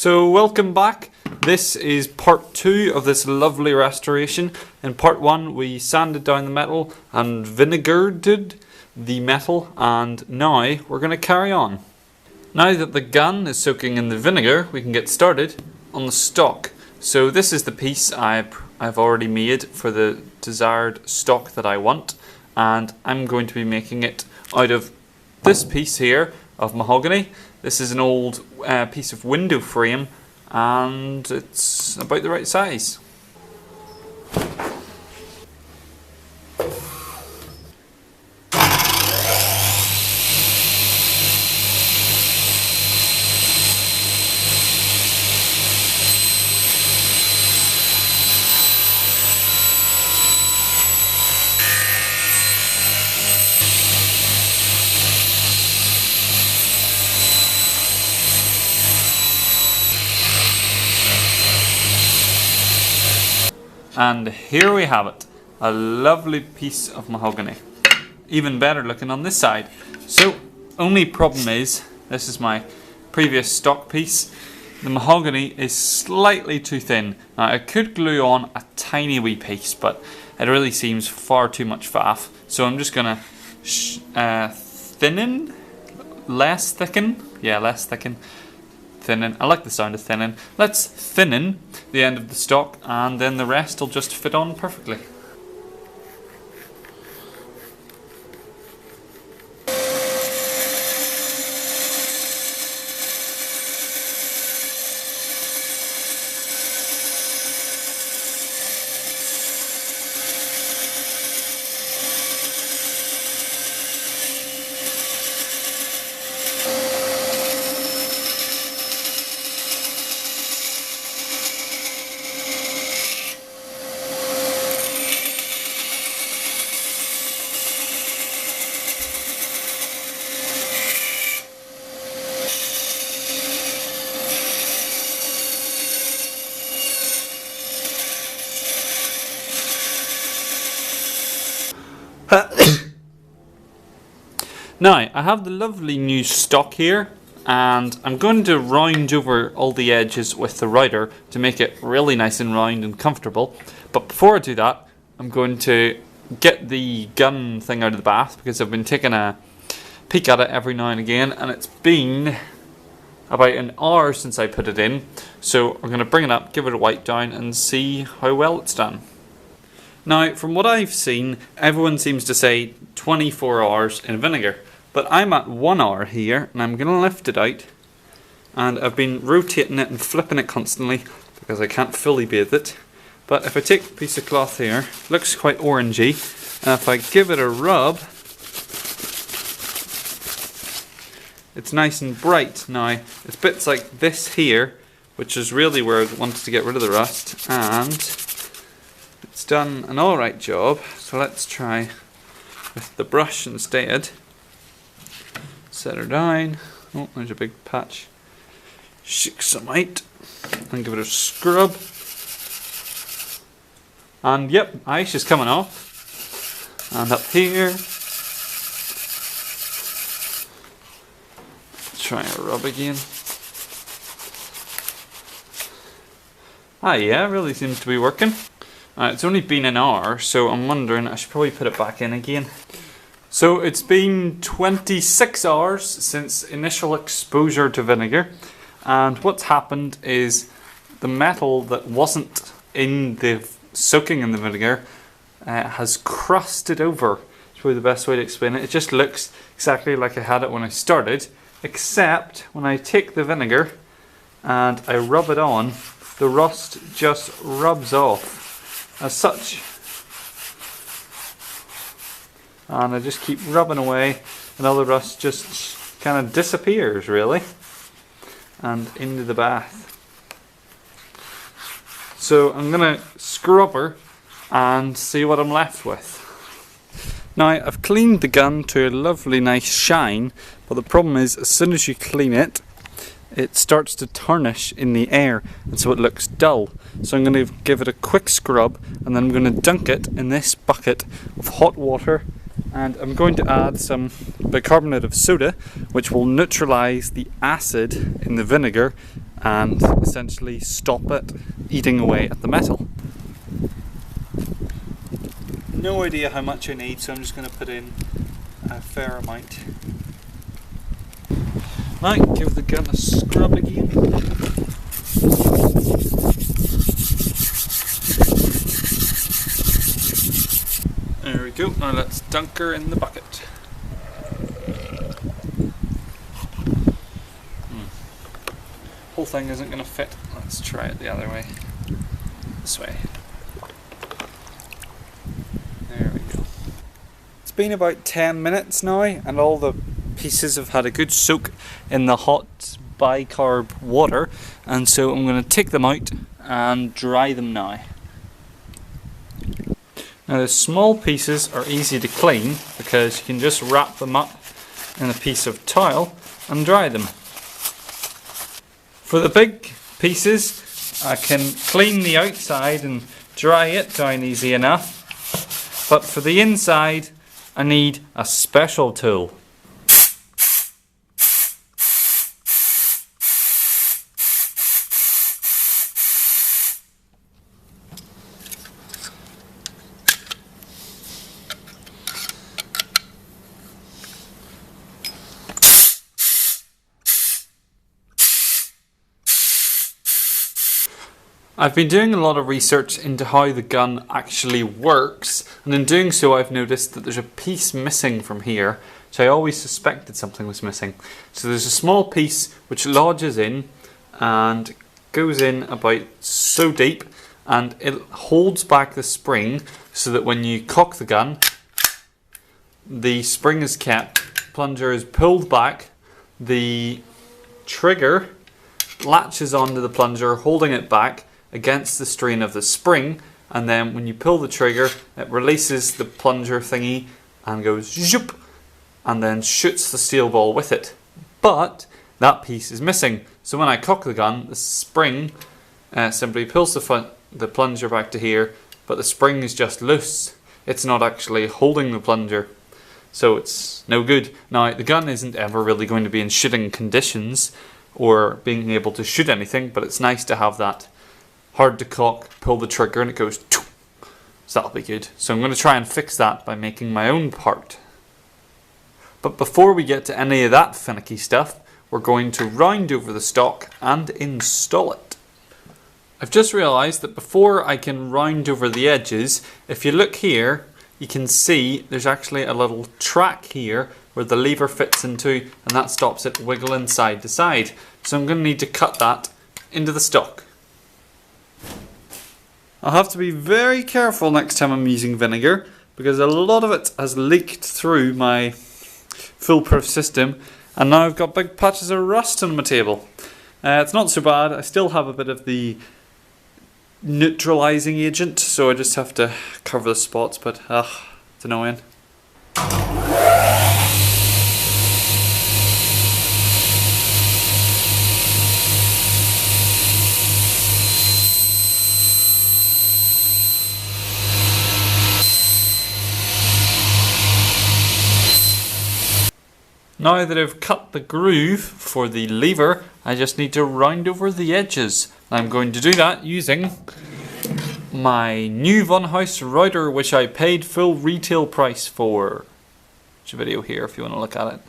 So welcome back. This is part 2 of this lovely restoration. In part 1 we sanded down the metal and vinegared the metal, and now we're going to carry on. Now that the gun is soaking in the vinegar, we can get started on the stock. So this is the piece I've already made for the desired stock that I want, and I'm going to be making it out of this piece here of mahogany. This is an old piece of window frame, and it's about the right size. And here we have it, a lovely piece of mahogany. Even better looking on this side. So, only problem is, this is my previous stock piece, the mahogany is slightly too thin. Now I could glue on a tiny wee piece, but it really seems far too much faff. So I'm just gonna thicken. I like the sound of thinning. Let's thinning the end of the stock, and then the rest will just fit on perfectly. Now, I have the lovely new stock here, and I'm going to round over all the edges with the router to make it really nice and round and comfortable. But before I do that, I'm going to get the gun thing out of the bath, because I've been taking a peek at it every now and again, and it's been about an hour since I put it in. So I'm going to bring it up, give it a wipe down, and see how well it's done. Now, from what I've seen, everyone seems to say 24 hours in vinegar. But I'm at 1 hour here, and I'm going to lift it out. And I've been rotating it and flipping it constantly, because I can't fully bathe it. But if I take a piece of cloth here, it looks quite orangey. And if I give it a rub, it's nice and bright. Now, it's bits like this here, which is really where I wanted to get rid of the rust. And it's done an alright job, so let's try with the brush instead. Set her down. Oh, there's a big patch. Shake some out and give it a scrub. And yep, ice is coming off. And up here, try a rub again. Ah yeah, really seems to be working. It's only been an hour, so I'm wondering I should probably put it back in again. So it's been 26 hours since initial exposure to vinegar, and what's happened is the metal that wasn't in the soaking in the vinegar has crusted over. It's probably the best way to explain it. It just looks exactly like I had it when I started, except when I take the vinegar and I rub it on, the rust just rubs off as such. And I just keep rubbing away, and all the rust just kind of disappears, really, and into the bath. So I'm going to scrub her and see what I'm left with. Now, I've cleaned the gun to a lovely nice shine, but the problem is, as soon as you clean it, it starts to tarnish in the air, and so it looks dull. So I'm going to give it a quick scrub, and then I'm going to dunk it in this bucket of hot water, and I'm going to add some bicarbonate of soda, which will neutralize the acid in the vinegar and essentially stop it eating away at the metal. No idea how much I need, so I'm just going to put in a fair amount. Right, give the gun a scrub again. There we go, now let's dunk her in the bucket. Whole thing isn't going to fit. Let's try it the other way. This way. There we go. It's been about 10 minutes now, and all the pieces have had a good soak in the hot bicarb water, and so I'm going to take them out and dry them now. Now the small pieces are easy to clean because you can just wrap them up in a piece of towel and dry them. For the big pieces, I can clean the outside and dry it down easy enough, but for the inside I need a special tool. I've been doing a lot of research into how the gun actually works, and in doing so I've noticed that there's a piece missing from here, which I always suspected something was missing. So there's a small piece which lodges in and goes in about so deep, and it holds back the spring so that when you cock the gun, the spring is kept, plunger is pulled back, the trigger latches onto the plunger holding it back against the strain of the spring, and then when you pull the trigger it releases the plunger thingy and goes zoop, and then shoots the steel ball with it. But that piece is missing, so when I cock the gun, the spring simply pulls the plunger back to here, but the spring is just loose. It's not actually holding the plunger, so it's no good. Now the gun isn't ever really going to be in shooting conditions or being able to shoot anything, but it's nice to have that hard to cock, pull the trigger and it goes choo. So that'll be good. So I'm going to try and fix that by making my own part. But before we get to any of that finicky stuff, we're going to round over the stock and install it. I've just realised that before I can round over the edges, if you look here, you can see there's actually a little track here where the lever fits into, and that stops it wiggling side to side. So I'm going to need to cut that into the stock. I'll have to be very careful next time I'm using vinegar, because a lot of it has leaked through my foolproof system, and now I've got big patches of rust on my table. It's not so bad. I still have a bit of the neutralizing agent, so I just have to cover the spots, but it's annoying. Now that I've cut the groove for the lever, I just need to round over the edges. I'm going to do that using my new Von House router, which I paid full retail price for. There's a video here if you want to look at it.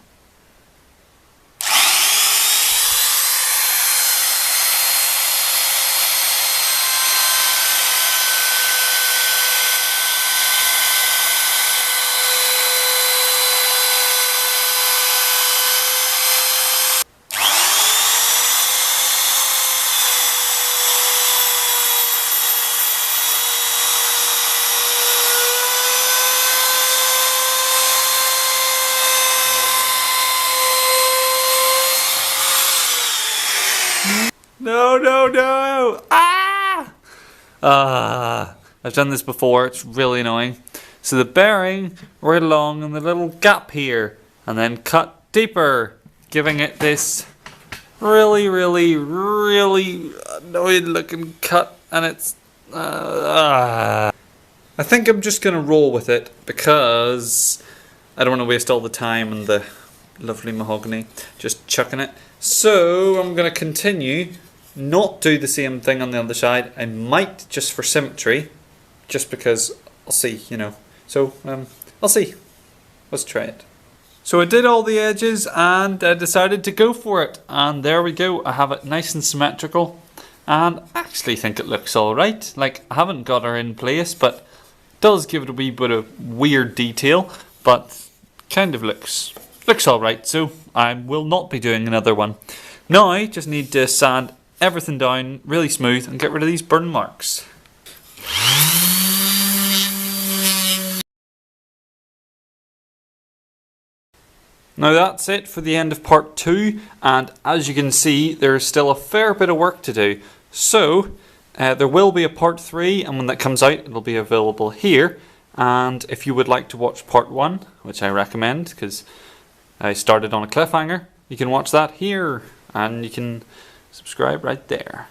No! I've done this before, it's really annoying. So the bearing right along in the little gap here, and then cut deeper, giving it this really annoying looking cut, and it's I think I'm just going to roll with it because I don't want to waste all the time and the lovely mahogany just chucking it. So I'm going to continue not do the same thing on the other side. I might, just for symmetry, just because I'll see, you know. So I'll see. Let's try it. So I did all the edges and I decided to go for it. And there we go. I have it nice and symmetrical. And I actually think it looks alright. Like, I haven't got her in place, but it does give it a wee bit of weird detail. But kind of looks alright. So I will not be doing another one. Now I just need to sand everything down really smooth and get rid of these burn marks. Now that's it for the end of part 2, and as you can see there's still a fair bit of work to do. So there will be a part 3, and when that comes out it'll be available here. And if you would like to watch part 1, which I recommend because I started on a cliffhanger, you can watch that here and you can subscribe right there.